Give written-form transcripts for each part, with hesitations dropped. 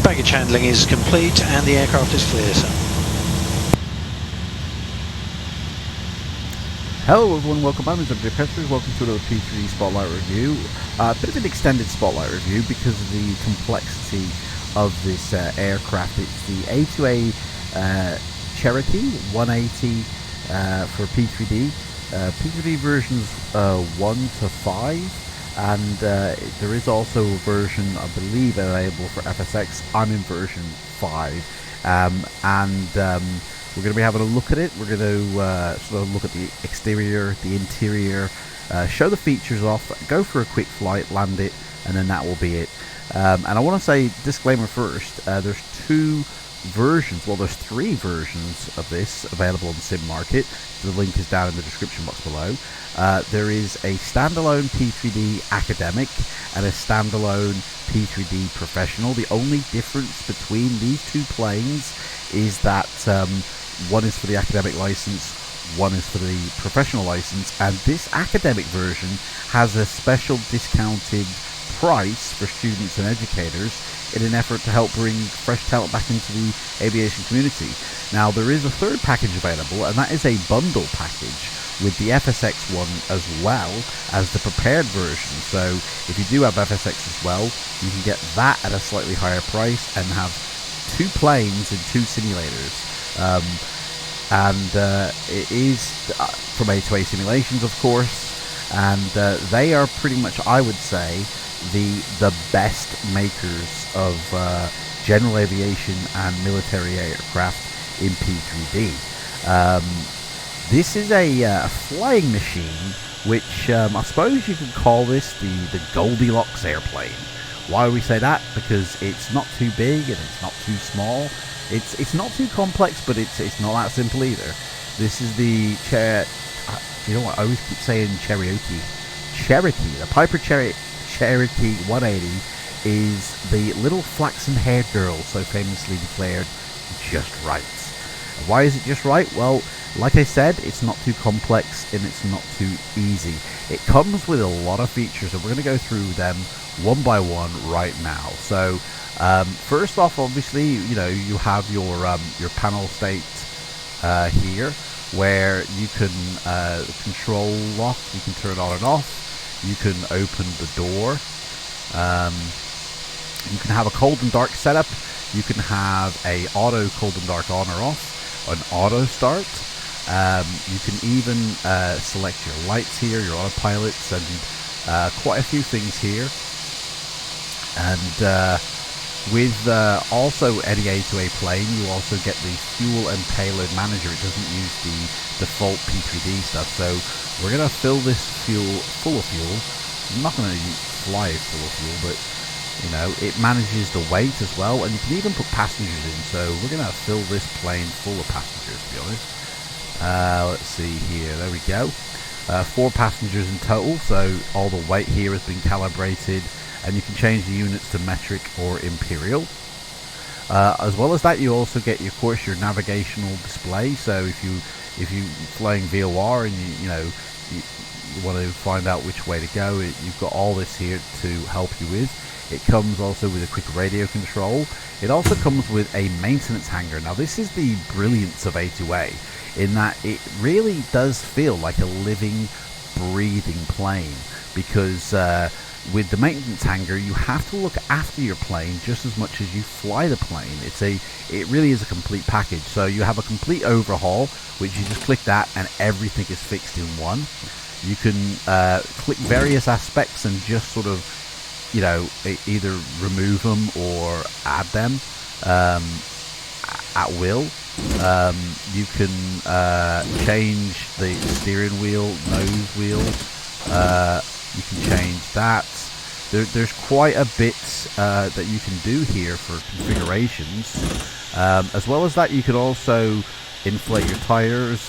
Baggage handling is complete and the aircraft is clear, sir. Hello everyone, welcome. My name is FLIGHTSIM. Welcome to another P3D Spotlight review. A bit of an extended Spotlight review because of the complexity of this aircraft. It's the A2A Cherokee 180 for P3D. P3D versions 1 to 5. And there is also a version, I believe, available for FSX. I'm in version 5. We're going to be having a look at it. We're going to sort of look at the exterior, the interior, show the features off, go for a quick flight, land it, and then that will be it. And I want to say, disclaimer first, there's two versions, well there's three versions of this available on the sim market. The link is down in the description box below. There is a standalone P3D Academic and a standalone P3D Professional. The only difference between these two planes is that one is for the academic license, one is for the professional license, and this academic version has a special discounted price for students and educators in an effort to help bring fresh talent back into the aviation community. Now there is a third package available, and that is a bundle package with the FSX one as well as the prepared version. So if you do have FSX as well, you can get that at a slightly higher price and have two planes and two simulators. It is from A2A Simulations, of course, and they are pretty much, I would say, the best makers of general aviation and military aircraft in P3D. This is a flying machine, which I suppose you could call this the Goldilocks airplane. Why do we say that? Because it's not too big and it's not too small. It's not too complex, but it's not that simple either. This is the you know what? I always keep saying Cherokee. The Piper Cherokee 180 is the little flaxen-haired girl so famously declared just right. Why is it just right? Well, like I said, it's not too complex and it's not too easy. It comes with a lot of features, and we're going to go through them one by one right now. So first off, obviously, you know, you have your panel state here, where you can control lock, you can turn it on and off, you can open the door, you can have a cold and dark setup, you can have a auto cold and dark on or off, an auto start. You can even select your lights here, your autopilots, and quite a few things here. And with also any A2A plane, you also get the fuel and payload manager. It doesn't use the default P3D stuff. So we're going to fill this fuel full of fuel. I'm not going to fly it full of fuel, but you know, it manages the weight as well, and you can even put passengers in. So we're going to fill this plane full of passengers, to be honest. Let's see here, there we go. 4 passengers in total, so all the weight here has been calibrated, and you can change the units to metric or imperial. As well as that, you also get, of course, your navigational display. So if you're flying VOR and you want to find out which way to go, you've got all this here to help you with. It comes also with a quick radio control. It also comes with a maintenance hangar. Now this is the brilliance of A2A, in that it really does feel like a living, breathing plane, because with the maintenance hangar, you have to look after your plane just as much as you fly the plane. It really is a complete package. So you have a complete overhaul, which you just click that and everything is fixed in one. You can click various aspects and just sort of, you know, either remove them or add them at will. You can change the steering wheel, nose wheel. You can change that. There's quite a bit that you can do here for configurations. As well as that, you can also inflate your tires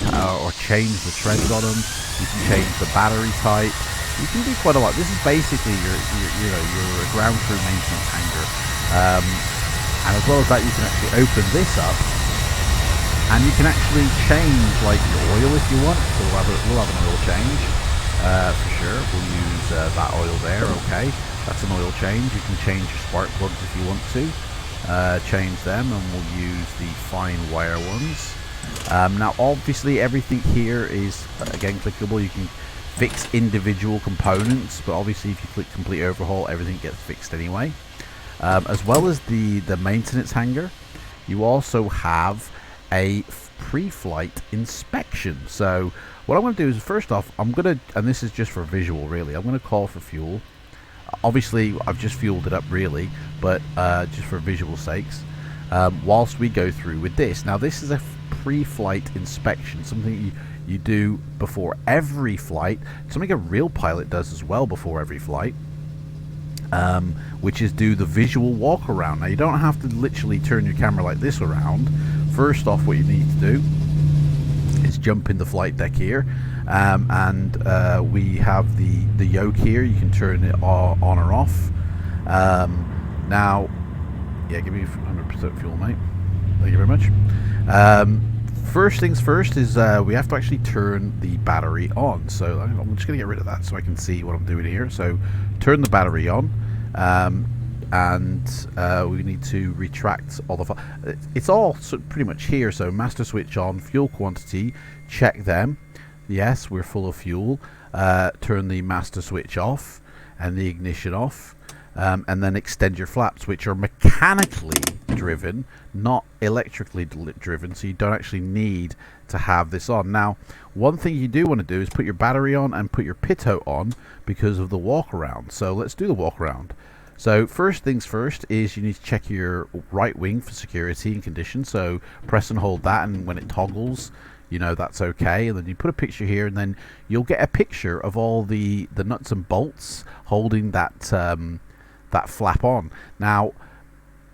or change the treads on them. You can change the battery type. You can do quite a lot. This is basically your ground crew maintenance hanger. And as well as that, you can actually open this up, and you can actually change like your oil if you want. So we'll have an oil change for sure. We'll use that oil there. Okay, that's an oil change. You can change your spark plugs if you want to. Change them, and we'll use the fine wire ones. Now obviously everything here is again clickable. You can fix individual components, but obviously if you click complete overhaul, everything gets fixed anyway. As well as the maintenance hanger, you also have a pre-flight inspection. So what I'm going to do is, first off, and this is just for visual really, I'm going to call for fuel. Obviously I've just fueled it up really, but just for visual sakes, whilst we go through with this. Now this is a pre-flight inspection, something you do before every flight, something a real pilot does as well before every flight, which is do the visual walk around. Now you don't have to literally turn your camera like this around. First off, what you need to do is jump in the flight deck here, and we have the yoke here. You can turn it on or off. Now, yeah, give me 100% fuel, mate. Thank you very much. First things first is we have to actually turn the battery on. So I'm just going to get rid of that so I can see what I'm doing here. So turn the battery on, and we need to retract all the... It's all pretty much here. So master switch on, fuel quantity, check them. Yes, we're full of fuel. Turn the master switch off and the ignition off. And then extend your flaps, which are mechanically driven, not electrically driven, so you don't actually need to have this on. Now, one thing you do want to do is put your battery on and put your pitot on because of the walk around. So let's do the walk around. So first things first is you need to check your right wing for security and condition. So press and hold that, and when it toggles, you know that's okay. And then you put a picture here, and then you'll get a picture of all the nuts and bolts holding that that flap on. Now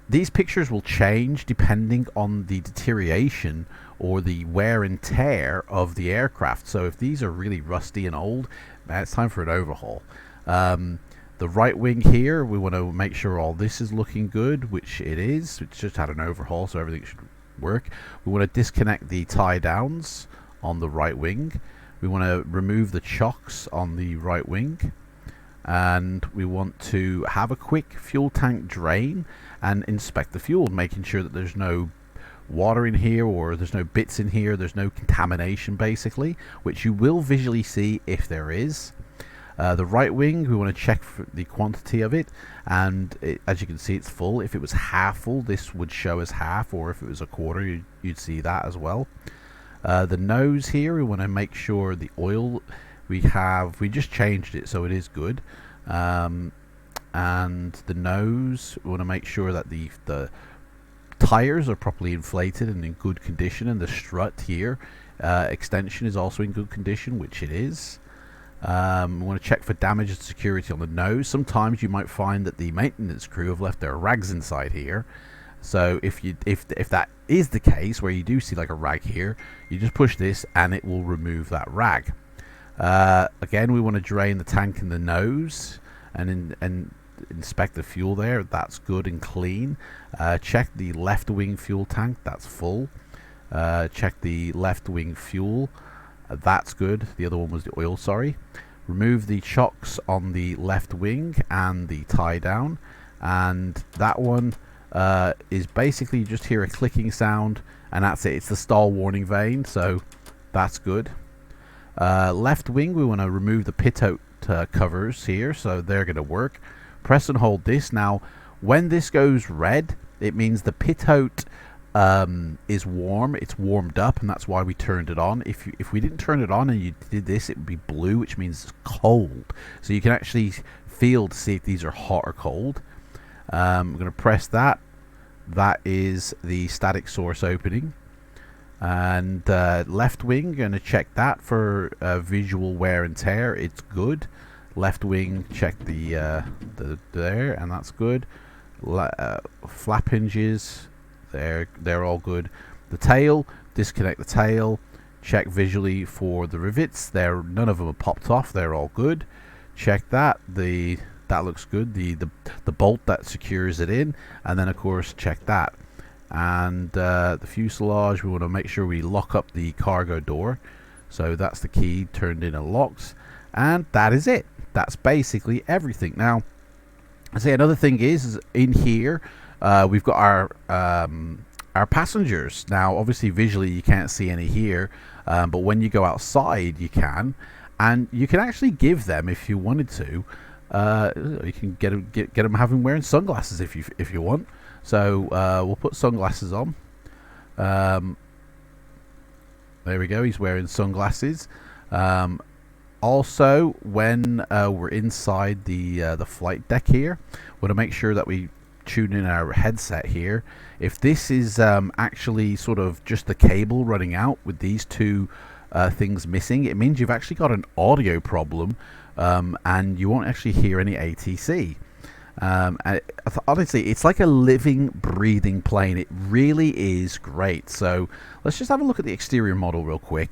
these pictures will change depending on the deterioration or the wear and tear of the aircraft. So if these are really rusty and old, it's time for an overhaul. The right wing here, we want to make sure all this is looking good, which it is. It's just had an overhaul, so everything should work. We want to disconnect the tie downs on the right wing. We want to remove the chocks on the right wing. And we want to have a quick fuel tank drain and inspect the fuel, making sure that there's no water in here or there's no bits in here, there's no contamination basically, which you will visually see if there is. The right wing, we want to check for the quantity of it, and as you can see, it's full. If it was half full, this would show as half, or if it was a quarter, you'd see that as well. The nose here, we want to make sure the oil we just changed it so it is good, and the nose, we want to make sure that the tires are properly inflated and in good condition, and the strut here extension is also in good condition, which it is. We want to check for damage and security on the nose. Sometimes you might find that the maintenance crew have left their rags inside here, so if that is the case, where you do see like a rag here, you just push this and it will remove that rag. Again, we want to drain the tank in the nose and inspect the fuel there. That's good and clean. Check the left wing fuel tank, that's full. Check the left wing fuel, that's good. The other one was the oil, sorry. Remove the chocks on the left wing and the tie down, and that one is basically, you just hear a clicking sound, and that's it. It's the stall warning vane, so that's good. Left wing, we want to remove the pitot covers here, so they're going to work. Press and hold this. Now when this goes red, it means the pitot is warm, it's warmed up, and that's why we turned it on. If we didn't turn it on and you did this, it would be blue, which means it's cold. So you can actually feel to see if these are hot or cold. I'm going to press that. That is the static source opening. And left wing, going to check that for visual wear and tear. It's good. Left wing, check the there, and that's good. Flap hinges, they're all good. The tail, disconnect the tail, check visually for the rivets. None of them are popped off, they're all good. Check that, that looks good, the bolt that secures it in, and then of course check that. And the fuselage, we want to make sure we lock up the cargo door. So that's the key turned in and locked, and that is it. That's basically everything. Now, I say another thing is in here we've got our passengers. Now, obviously, visually you can't see any here, but when you go outside, you can, and you can actually give them, if you wanted to, you can get them having wearing sunglasses if you want. So we'll put sunglasses on. There we go. He's wearing sunglasses. Also, when we're inside the flight deck here, we want to make sure that we tune in our headset here. If this is actually sort of just the cable running out with these two things missing, it means you've actually got an audio problem, and you won't actually hear any ATC. Honestly, it's like a living, breathing plane. It really is great. So let's just have a look at the exterior model real quick.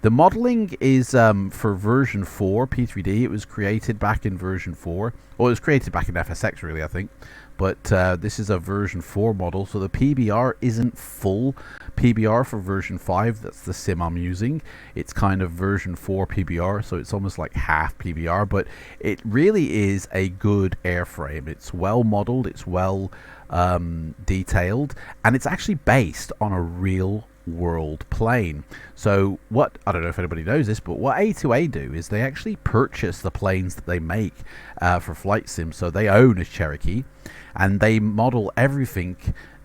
The modeling is for version 4 P3D. It was created back in version 4. Well, it was created back in FSX, really, I think. But this is a version 4 model, so the PBR isn't full PBR for version 5. That's the sim I'm using. It's kind of version 4 PBR, so it's almost like half PBR, but it really is a good airframe. It's well modeled, it's well detailed, and it's actually based on a real world plane. So what, I don't know if anybody knows this, but what A2A do is they actually purchase the planes that they make for flight sim. So they own a Cherokee, and they model everything,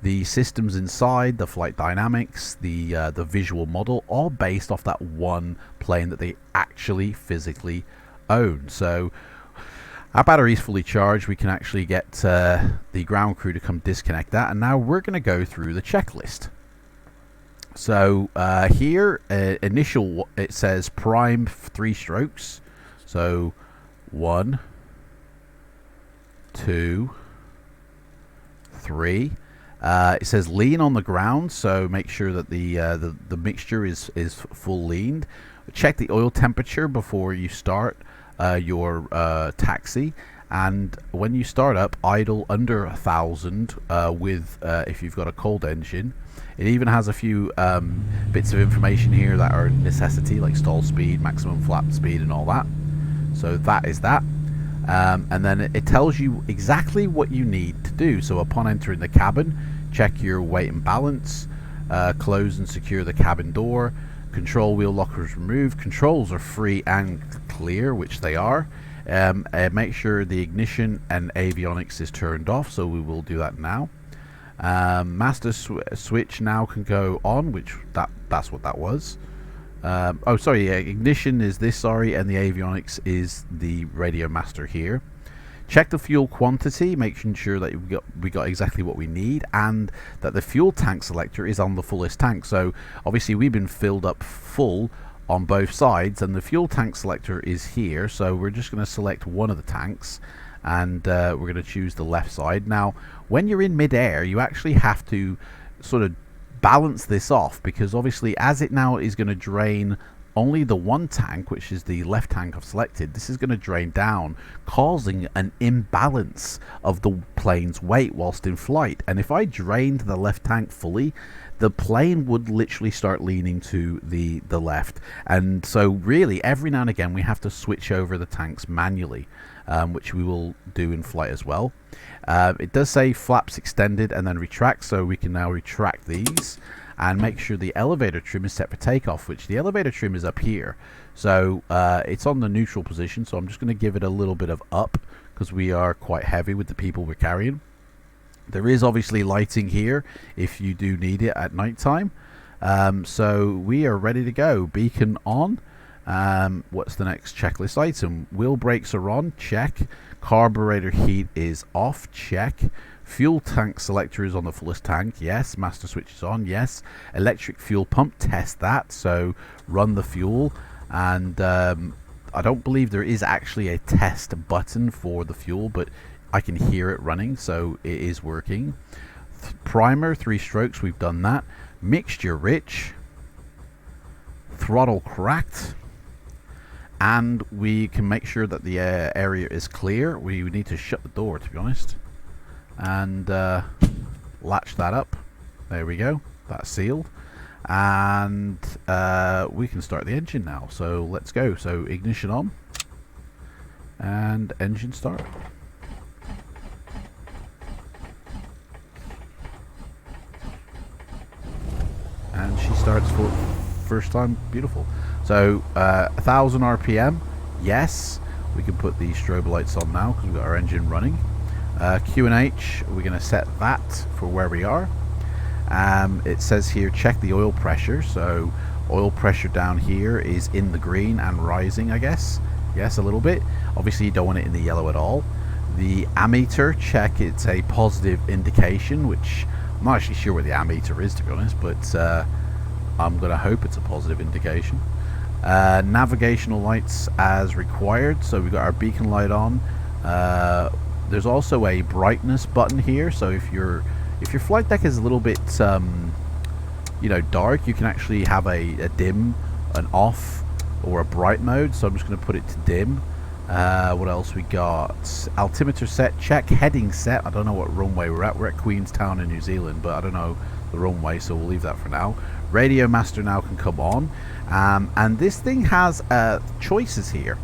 the systems inside, the flight dynamics, the visual model, all based off that one plane that they actually physically own. So our battery is fully charged. We can actually get the ground crew to come disconnect that, and now we're going to go through the checklist. So here, initial, it says prime 3 strokes. So 1, 2, 3. It says lean on the ground, so make sure that the mixture is full leaned. Check the oil temperature before you start your taxi, and when you start up, idle under 1,000 with if you've got a cold engine. It even has a few bits of information here that are a necessity, like stall speed, maximum flap speed, and all that. So that is that. And then it tells you exactly what you need to do. So upon entering the cabin, check your weight and balance, close and secure the cabin door, control wheel lockers removed. Controls are free and clear, which they are. Make sure the ignition and avionics is turned off, so we will do that now. Master switch now can go on, which that's what that was. Oh, sorry, ignition is this, sorry, and the avionics is the radio master here. Check the fuel quantity, making sure that we got exactly what we need, and that the fuel tank selector is on the fullest tank. So obviously we've been filled up full on both sides, and the fuel tank selector is here. So we're just going to select one of the tanks, and we're going to choose the left side. Now, when you're in midair, you actually have to sort of balance this off, because obviously as it now is going to drain only the one tank, which is the left tank I've selected, this is going to drain down, causing an imbalance of the plane's weight whilst in flight. And if I drained the left tank fully, the plane would literally start leaning to the left. And so really every now and again we have to switch over the tanks manually, which we will do in flight as well. It does say flaps extended and then retract, so we can now retract these and make sure the elevator trim is set for takeoff, which the elevator trim is up here. So it's on the neutral position, so I'm just going to give it a little bit of up because we are quite heavy with the people we're carrying. There is obviously lighting here if you do need it at night time. So we are ready to go. Beacon on. What's the next checklist item? Wheel brakes are on, check. Carburetor heat is off, check. Fuel tank selector is on the fullest tank, yes. Master switch is on, yes. Electric fuel pump, test that. So run the fuel, and I don't believe there is actually a test button for the fuel, but I can hear it running, so it is working. Primer 3 strokes, we've done that. mixture rich, throttle cracked, and we can make sure that the area is clear. We need to shut the door, to be honest, and latch that up. There we go, that's sealed, and we can start the engine now. So let's go. So ignition on and engine start. And she starts for first time. Beautiful. So 1000 RPM. Yes, we can put the strobe lights on now because we've got our engine running. Q and H, we're going to set that for where we are. It says here check the oil pressure. So oil pressure down here is in the green and rising, I guess. Yes, a little bit. Obviously you don't want it in the yellow at all. The ammeter, check, it's a positive indication, which I'm not actually sure what the ammeter is, to be honest, but I'm going to hope it's a positive indication. Navigational lights as required, so we've got our beacon light on. There's also a brightness button here, so if your flight deck is a little bit you know, dark, you can actually have a dim, an off, or a bright mode. So I'm just going to put it to dim. What else we got? Altimeter set, check. Heading set, I don't know what runway we're at. We're at Queenstown in New Zealand, but I don't know the runway, so we'll leave that for now. Radio master now can come on, and this thing has choices here.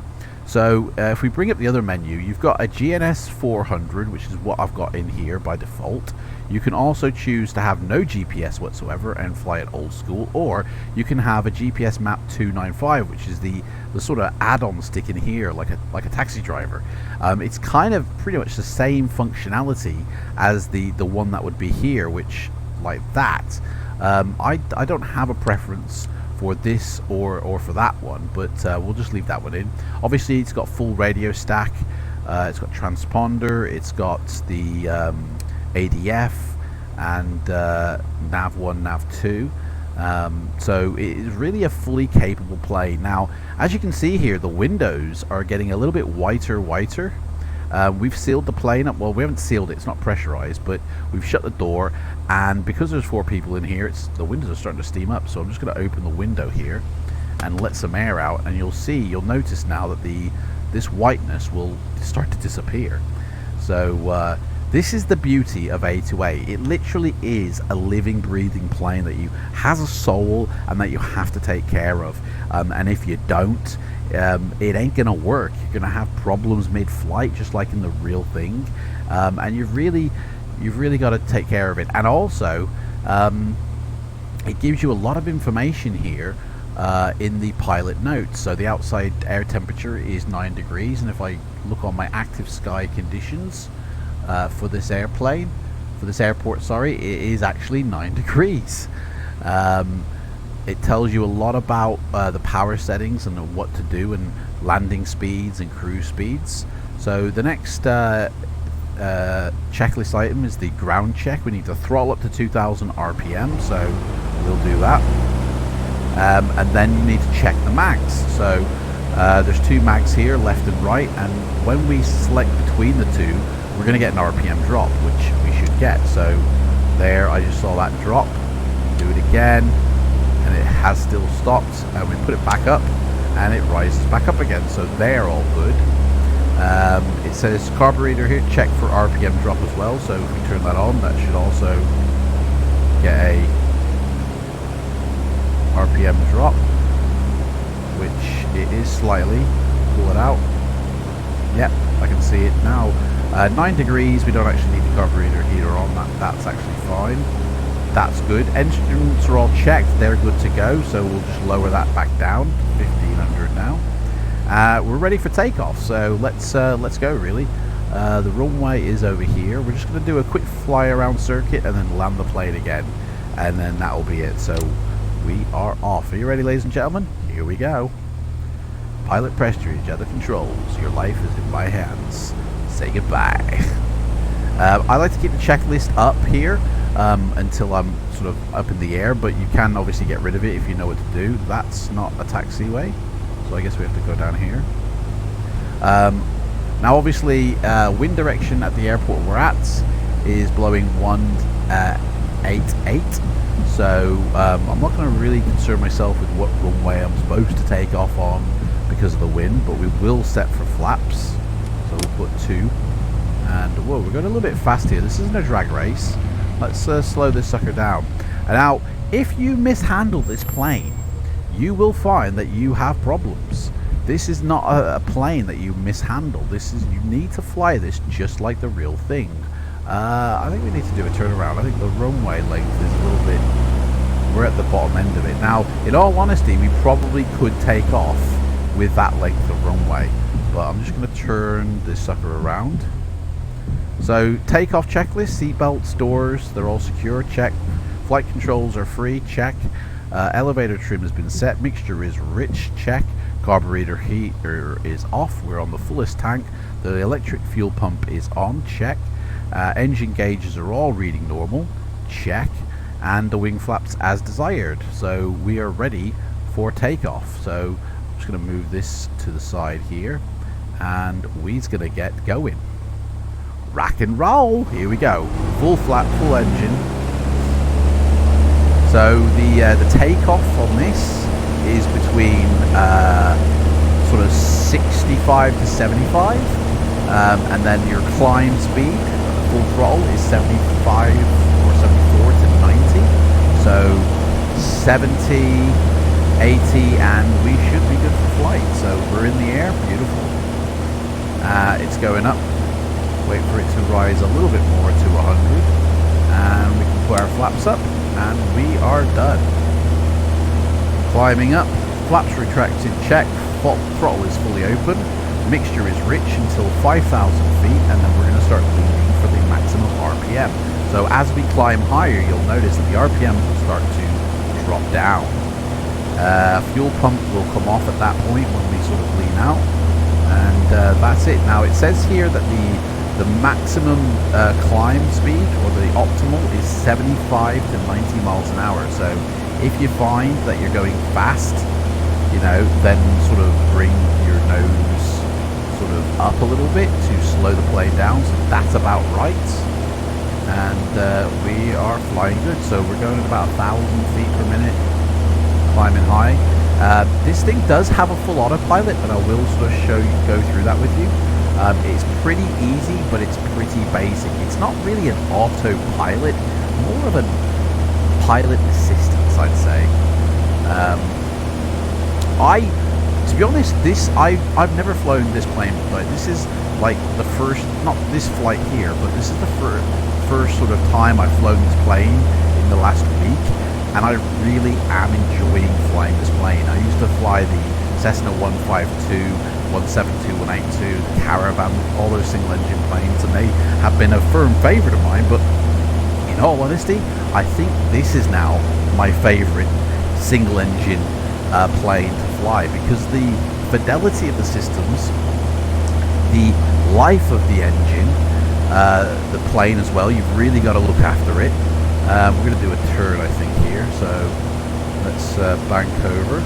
So if we bring up the other menu, you've got a GNS 400, which is what I've got in here by default. You can also choose to have no GPS whatsoever and fly it old school, or you can have a GPS map 295, which is the sort of add-on stick in here, like a taxi driver. It's kind of pretty much the same functionality as the one that would be here, which like that. I don't have a preference for this or for that one, but we'll just leave that one in. Obviously it's got full radio stack, it's got transponder, it's got the ADF and nav 1, nav 2, so it is really a fully capable plane. Now as you can see here, the windows are getting a little bit whiter. We've sealed the plane up. Well, we haven't sealed it, it's not pressurized, but we've shut the door, and because there's 4 people in here, the windows are starting to steam up. So I'm just going to open the window here and let some air out, and you'll notice now that this whiteness will start to disappear. So this is the beauty of A2A. It literally is a living, breathing plane that has a soul and that you have to take care of, and if you don't, it ain't gonna work. You're gonna have problems mid-flight, just like in the real thing, and you've really got to take care of it. And also, it gives you a lot of information here in the pilot notes. So the outside air temperature is 9 degrees, and if I look on my active sky conditions for this airplane, for this airport, sorry, it is actually 9 degrees. It tells you a lot about the power settings and what to do, and landing speeds and cruise speeds. So the next checklist item is the ground check. We need to throttle up to 2000 RPM, so we'll do that. And then you need to check the mags. So there's 2 mags here, left and right, and when we select between the 2, we're going to get an RPM drop, which we should get. So there, I just saw that drop. Do it again, and it has still stopped, and we put it back up and it rises back up again. So they're all good. It says carburetor here, check for RPM drop as well. So if we turn that on, that should also get a RPM drop, which it is slightly. Pull it out. Yep, I can see it now. 9 degrees, we don't actually need the carburetor heater on. That's actually fine. That's good. Engines are all checked, they're good to go, so we'll just lower that back down to 1500 now. We're ready for takeoff, so let's go really. The runway is over here. We're just going to do a quick fly around circuit and then land the plane again, and then that will be it. So we are off. Are you ready, ladies and gentlemen? Here we go. Pilot prestige at the controls. Your life is in my hands. Say goodbye. I like to keep the checklist up here until I'm sort of up in the air, but you can obviously get rid of it if you know what to do. That's not a taxiway, so I guess we have to go down here. Now obviously wind direction at the airport we're at is blowing 188 So I'm not going to really concern myself with what runway I'm supposed to take off on because of the wind, but we will set for flaps. So we'll put 2. And whoa, we're going a little bit fast here. This isn't a drag race. Let's slow this sucker down. And now, if you mishandle this plane, you will find that you have problems. This is not a plane that you mishandle. This is, you need to fly this just like the real thing. I think we need to do a turnaround. I think the runway length is a little bit, we're at the bottom end of it. Now, in all honesty, we probably could take off with that length of runway, but I'm just going to turn this sucker around. So, takeoff checklist, seatbelts, doors, they're all secure, check. Flight controls are free, check. Elevator trim has been set, mixture is rich, check. Carburetor heater is off, we're on the fullest tank. The electric fuel pump is on, check. Engine gauges are all reading normal, check. And the wing flaps as desired. So we are ready for takeoff. So I'm just going to move this to the side here, and we's going to get going. Rack and roll. Here we go. Full flap, full engine. So the takeoff on this is between sort of 65 to 75, and then your climb speed, full throttle, is 75 or 74 to 90. So 70, 80, and we should be good for flight. So we're in the air. Beautiful. It's going up. Wait for it to rise a little bit more to 100, and we can put our flaps up, and we are done. Climbing up, flaps retracted, check, throttle is fully open, mixture is rich until 5,000 feet, and then we're going to start leaning for the maximum RPM. So as we climb higher, you'll notice that the RPM will start to drop down. Fuel pump will come off at that point when we sort of lean out, and that's it. Now it says here that the maximum climb speed, or the optimal, is 75 to 90 miles an hour. So if you find that you're going fast, you know, then sort of bring your nose sort of up a little bit to slow the plane down. So that's about right. And we are flying good. So we're going at about 1,000 feet per minute, climbing high. This thing does have a full autopilot, and I will sort of go through that with you. It's pretty easy, but it's pretty basic. It's not really an autopilot, more of a pilot assistance, I'd say. To be honest, I've never flown this plane, but this is like the first, not this flight here, but this is the first sort of time I've flown this plane in the last week, and I really am enjoying flying this plane. I used to fly the Cessna 152, 172, 182, the Caravan, all those single engine planes, and they have been a firm favourite of mine, but in all honesty, I think this is now my favourite single engine plane to fly, because the fidelity of the systems, the life of the engine, the plane as well, you've really got to look after it. We're going to do a turn, I think, here, so let's bank over.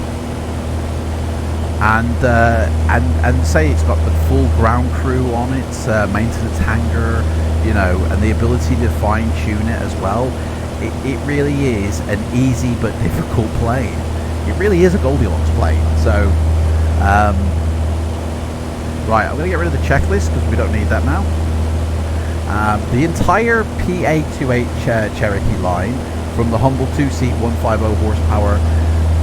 And say it's got the full ground crew on it, maintenance hangar, you know, and the ability to fine tune it as well. It really is an easy but difficult plane. It really is a Goldilocks plane. So, right, I'm going to get rid of the checklist because we don't need that now. The entire A2A Cherokee line, from the humble 2-seat 150 horsepower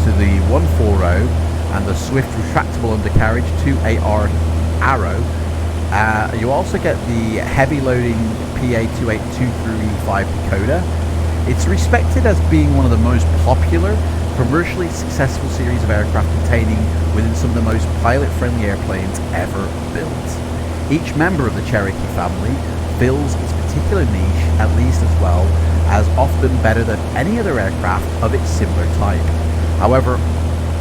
to the 140, and the swift retractable undercarriage 2AR Arrow. You also get the heavy loading PA282 through E5 Dakota. It's respected as being one of the most popular, commercially successful series of aircraft containing within some of the most pilot-friendly airplanes ever built. Each member of the Cherokee family fills its particular niche at least as well as often better than any other aircraft of its similar type. However,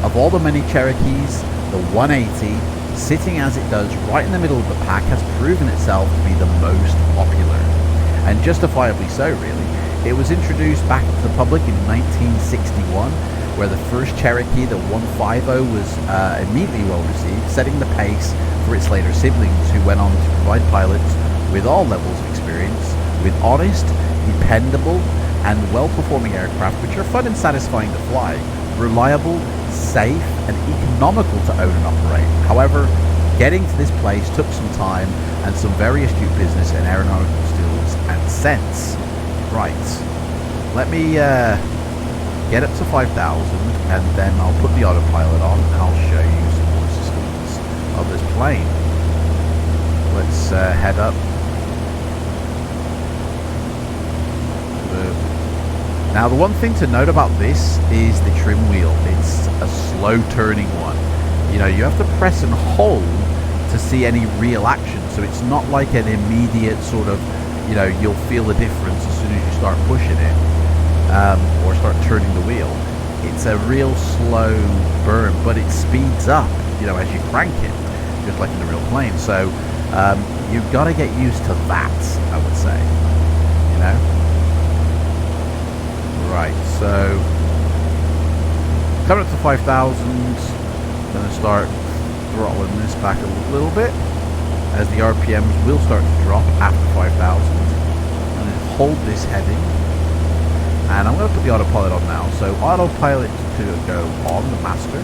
of all the many Cherokees, the 180, sitting as it does right in the middle of the pack, has proven itself to be the most popular. And justifiably so, really. It was introduced back to the public in 1961, where the first Cherokee, the 150, was immediately well received, setting the pace for its later siblings, who went on to provide pilots with all levels of experience, with honest, dependable, and well-performing aircraft which are fun and satisfying to fly, reliable, safe, and economical to own and operate. However, getting to this place took some time and some very astute business and aeronautical skills and sense. Right, let me get up to 5,000 and then I'll put the autopilot on and I'll show you some more systems of this plane. Let's head up. Now the one thing to note about this is the trim wheel. It's a slow turning one. You know, you have to press and hold to see any real action, so it's not like an immediate sort of, you know, you'll feel the difference as soon as you start pushing it or start turning the wheel. It's a real slow burn, but it speeds up, you know, as you crank it, just like in a real plane. So you've got to get used to that, I would say, you know. Right, so coming up to 5,000, going to start throttling this back a little bit as the RPMs will start to drop after 5,000. I'm going to hold this heading and I'm going to put the autopilot on now. So autopilot to go on the master.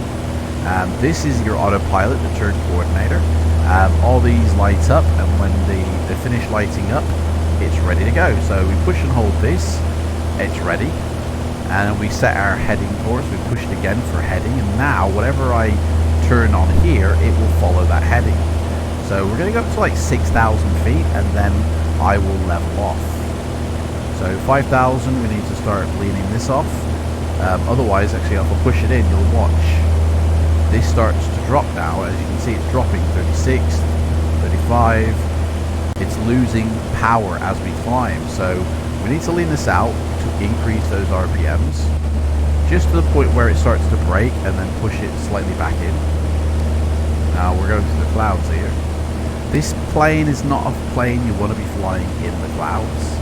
This is your autopilot, the turn coordinator. All these lights up, and when they finish lighting up, it's ready to go. So we push and hold this, it's ready. And we set our heading course, we push it again for heading, and now whatever I turn on here, it will follow that heading. So we're going to go up to like 6,000 feet and then I will level off. So 5,000, we need to start leaning this off. Otherwise, actually, if I push it in, you'll watch. This starts to drop now. As you can see, it's dropping 36, 35. It's losing power as we climb. So we need to lean this out to increase those RPMs just to the point where it starts to brake and then push it slightly back in. Now we're going through the clouds here. This plane is not a plane you want to be flying in the clouds.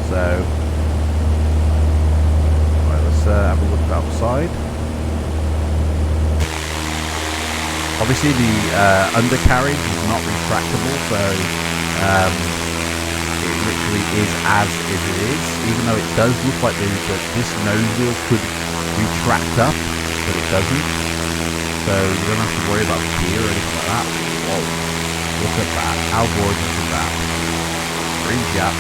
So right, let's have a look outside. Obviously the undercarriage is not retractable, so it literally is as it is, even though it does look like this nose wheel could retract up, but it doesn't. So you don't have to worry about gear or anything like that. Whoa, look at that. How gorgeous is that? Green jet.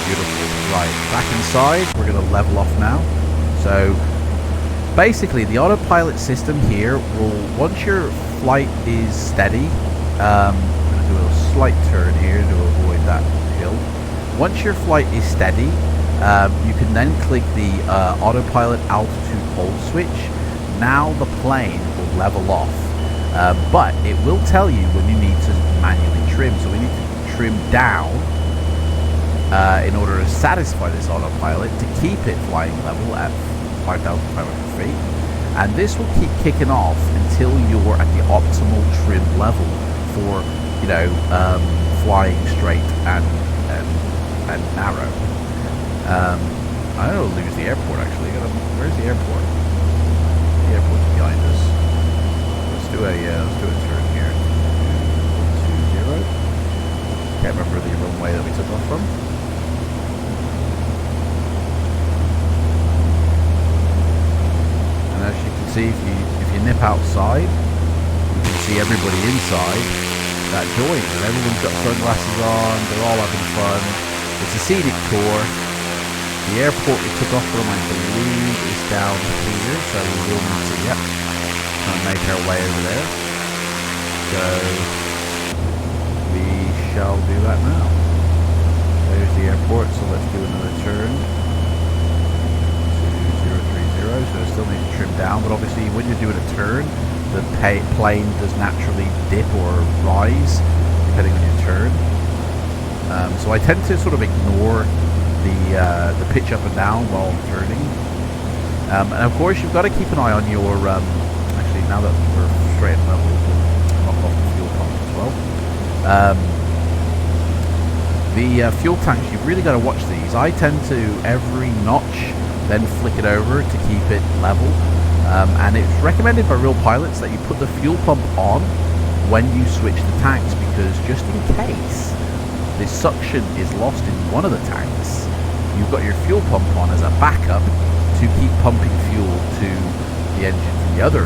Beautiful. Right, back inside. We're going to level off now. So basically the autopilot system here will, once your flight is steady, I'm going to do a slight turn here to avoid that hill. Once your flight is steady, you can then click the autopilot altitude hold switch. Now the plane will level off, but it will tell you when you need to manually trim. So we need to trim down in order to satisfy this autopilot to keep it flying level at 5,500 feet. And this will keep kicking off until you're at the optimal trim level for, you know, flying straight and narrow. I don't know, lose the airport actually. Where's the airport? The airport's behind us. Let's do a turn here. 20. Can't remember the runway that we took off from. And as you can see, if you nip outside, you can see everybody inside that joint, and everyone's got sunglasses on. They're all having fun. It's a scenic tour. The airport we took off from, I believe, is down here, so we will need to, yep, try and make our way over there. So we shall do that now. There's the airport, so let's do another turn. 2030, so I still need to trim down, but obviously when you're doing a turn, the plane does naturally dip or rise depending on your turn. So I tend to sort of ignore the pitch up and down while I'm turning. And of course you've got to keep an eye on your, actually now that we're straight and level, we'll knock off the fuel pump as well. The fuel tanks, you've really got to watch these. I tend to, every notch, then flick it over to keep it level. And it's recommended by real pilots that you put the fuel pump on when you switch the tanks, because just in case the suction is lost in one of the tanks, you've got your fuel pump on as a backup to keep pumping fuel to the engine from the other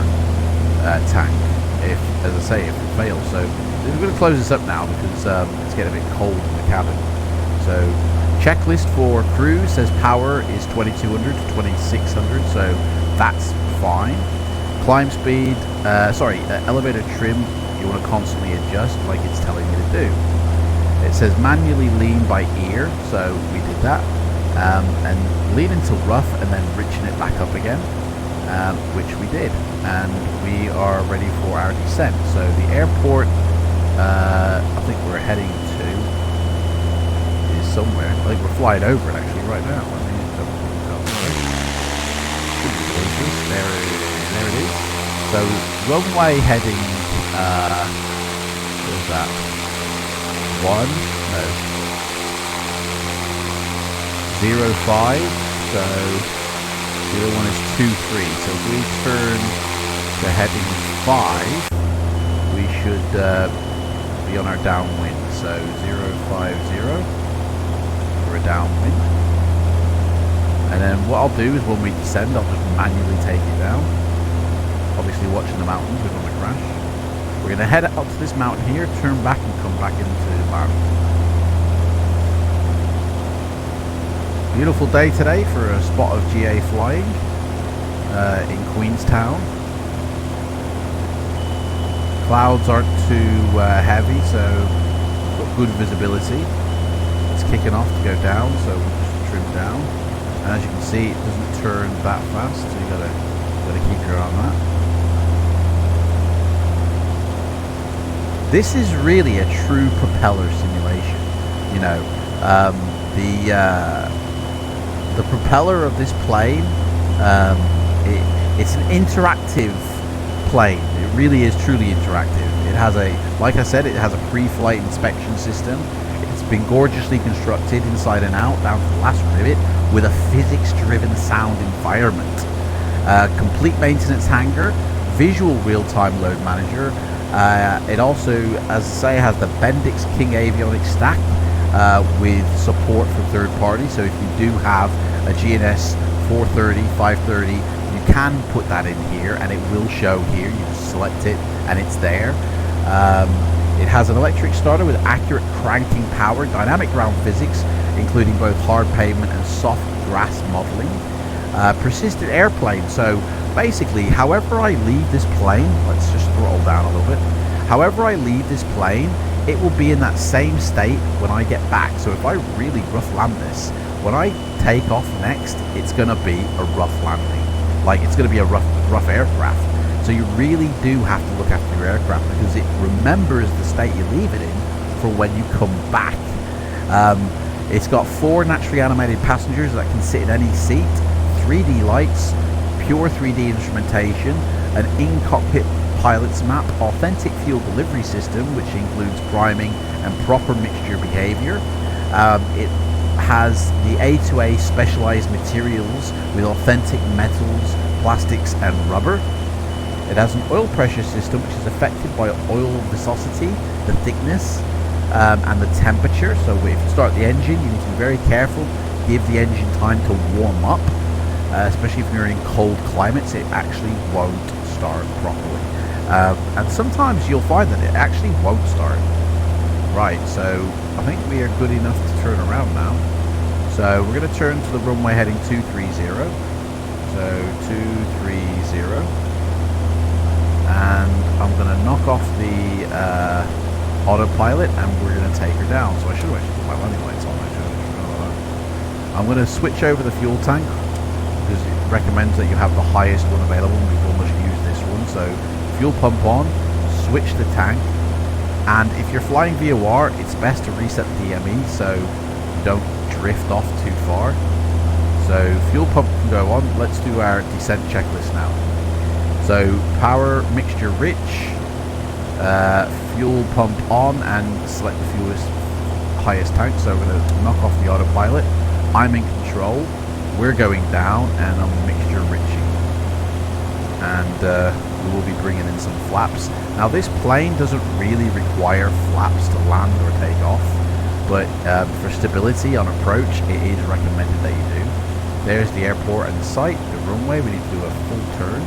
tank, if, as I say, if it fails. So we're going to close this up now because it's getting a bit cold in the cabin. So checklist for cruise says power is 2200 to 2600, so that's fine. Climb speed, elevator trim, you want to constantly adjust like it's telling you to do. It says manually lean by ear, so we did that. And lean into rough and then richen it back up again, which we did. And we are ready for our descent. So the airport, I think we're heading to, is somewhere. I think we're flying over it actually right now. Let me there it is. So runway heading, what was that? 05, so 01 is 23. So if we turn to heading 5, we should be on our downwind. So 050 for a downwind. And then what I'll do is when we descend, I'll just manually take it down. Obviously watching the mountains, we don't want to crash. We're going to head up to this mountain here, turn back and come back into land. Beautiful day today for a spot of GA flying in Queenstown. Clouds aren't too heavy, so we've got good visibility. It's kicking off to go down, so we'll just trim down. And as you can see, it doesn't turn that fast, so you gotta keep your eye on that. This is really a true propeller simulation. You know, the propeller of this plane, it's an interactive plane. It really is truly interactive. It has like I said, it has a pre-flight inspection system. It's been gorgeously constructed inside and out, down to the last rivet, with a physics-driven sound environment. Complete maintenance hangar, visual real-time load manager. It also, as I say, has the Bendix King avionics stack with support for third party. So if you do have a GNS 430, 530, you can put that in here and it will show here. You just select it and it's there. It has an electric starter with accurate cranking power, dynamic ground physics, including both hard pavement and soft grass modeling. Persistent airplane, so basically however I leave this plane, let's just throttle down a little bit, however I leave this plane, it will be in that same state when I get back. So if I really rough land this, when I take off next, it's going to be a rough landing. Like, it's going to be a rough aircraft. So you really do have to look after your aircraft because it remembers the state you leave it in for when you come back. It's got 4 naturally animated passengers that can sit in any seat, 3D lights, pure 3D instrumentation, an in-cockpit pilot's map, authentic fuel delivery system, which includes priming and proper mixture behavior. It has the A2A specialized materials with authentic metals, plastics and rubber. It has an oil pressure system which is affected by oil viscosity, the thickness and the temperature. So if you start the engine, you need to be very careful, give the engine time to warm up, especially if you're in cold climates. It actually won't start properly. And sometimes you'll find that it actually won't start. Right, so I think we are good enough to turn around now. So we're going to turn to the runway heading 230. So 230. And I'm going to knock off the autopilot and we're going to take her down. So I should have actually put my landing lights on. I'm going to switch over the fuel tank because it recommends that you have the highest one available. We've almost used this one. So fuel pump on, switch the tank. And if you're flying VOR, it's best to reset the DME so you don't drift off too far. So fuel pump can go on. Let's do our descent checklist now. So power mixture rich, fuel pump on and select the fuel's highest tank. So we're going to knock off the autopilot. I'm in control. We're going down and I'm mixture riching. And we will be bringing in some flaps. Now this plane doesn't really require flaps to land or take off. but for stability on approach, it is recommended that you do. There's the airport and the site, the runway. We need to do a full turn.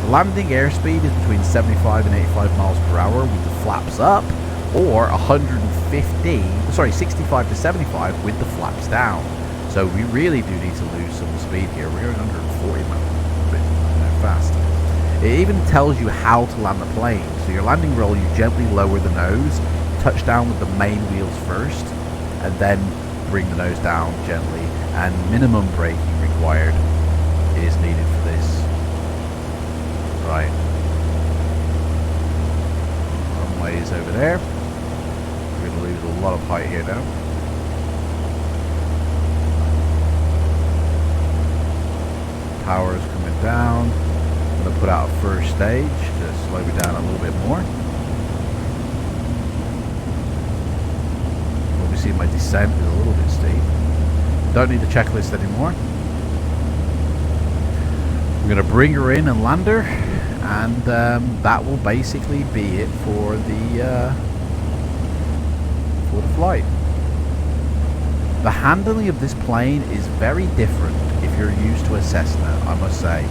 The landing airspeed is between 75 and 85 miles per hour with the flaps up, or 65 to 75 with the flaps down. So we really do need to lose some speed here. We're going 140 miles, a bit fast. It even tells you how to land the plane. So your landing roll, you gently lower the nose, touch down with the main wheels first, and then bring the nose down gently. And minimum braking required is needed for this. Right. Runway is over there. We're going to lose a lot of height here now. Power is coming down. I'm going to put out a first stage to slow me down a little bit more. Obviously my descent is a little bit steep. Don't need the checklist anymore. We're going to bring her in and land her, and that will basically be it for the flight. The handling of this plane is very different if you're used to a Cessna, I must say.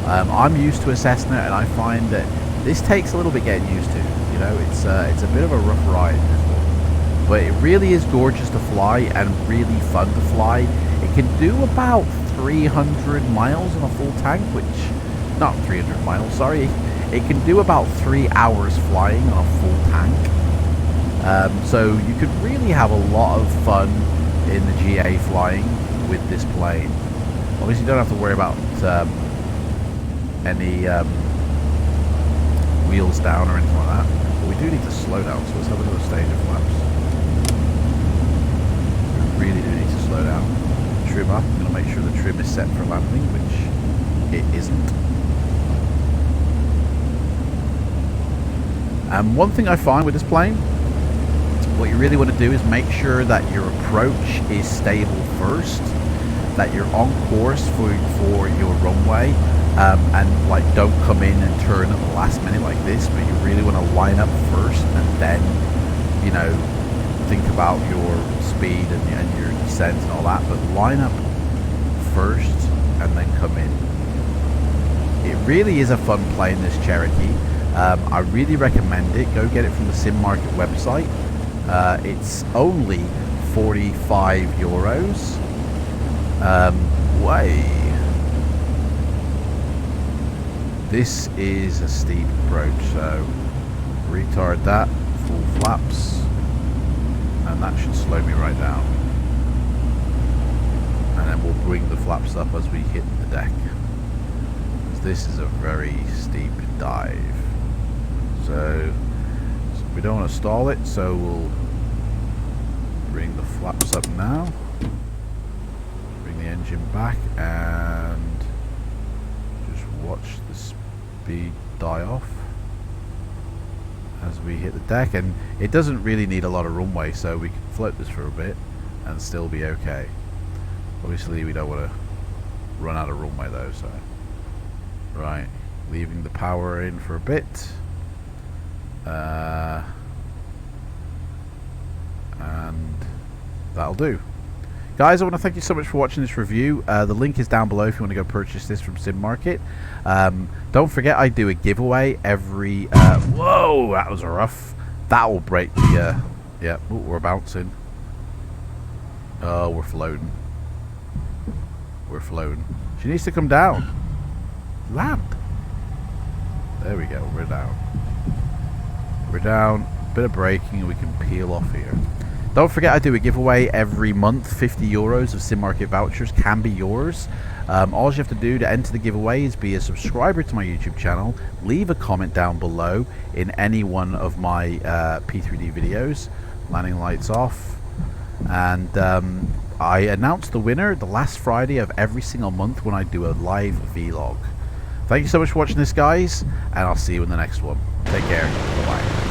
I'm used to a Cessna, and I find that this takes a little bit getting used to. You know, it's a bit of a rough ride, this one. But it really is gorgeous to fly and really fun to fly. It can do about 300 miles on a full tank, which, not 300 miles, sorry. It can do about 3 hours flying on a full tank. So you could really have a lot of fun in the GA flying with this plane. Obviously you don't have to worry about any wheels down or anything like that. But we do need to slow down, so let's have another stage of flaps. We really do need to slow down. Trim up. I'm going to make sure the trim is set for landing, which it isn't. And one thing I find with this plane, what you really want to do is make sure that your approach is stable first, that you're on course for your runway, and like don't come in and turn at the last minute like this, but you really want to line up first and then, you know, think about your speed and your descent and all that, but line up first and then come in. It really is a fun plane, this Cherokee. I really recommend it. Go get it from the Sim Market website. It's only 45 euros. This is a steep approach, so retard that, full flaps, and that should slow me right down. And then we'll bring the flaps up as we hit the deck. This is a very steep dive. So we don't want to stall it, so we'll bring the flaps up now. Bring the engine back and just watch the speed die off as we hit the deck. And it doesn't really need a lot of runway, so we can float this for a bit and still be okay. Obviously we don't want to run out of runway though, so right, leaving the power in for a bit. And that'll do. Guys, I want to thank you so much for watching this review. The link is down below if you want to go purchase this from Sim Market. Don't forget I do a giveaway every... whoa, that was rough. That will break the... yeah, ooh, we're bouncing. Oh, we're floating. We're floating. She needs to come down. Land. There we go, we're down. We're down, bit of braking, and we can peel off here. Don't forget I do a giveaway every month. 50 euros of Sim Market vouchers can be yours. All you have to do to enter the giveaway is be a subscriber to my YouTube channel, leave a comment down below in any one of my P3D videos. Landing lights off. And I announce the winner the last Friday of every single month when I do a live vlog. Thank you so much for watching this, guys, and I'll see you in the next one. Take care. Bye-bye.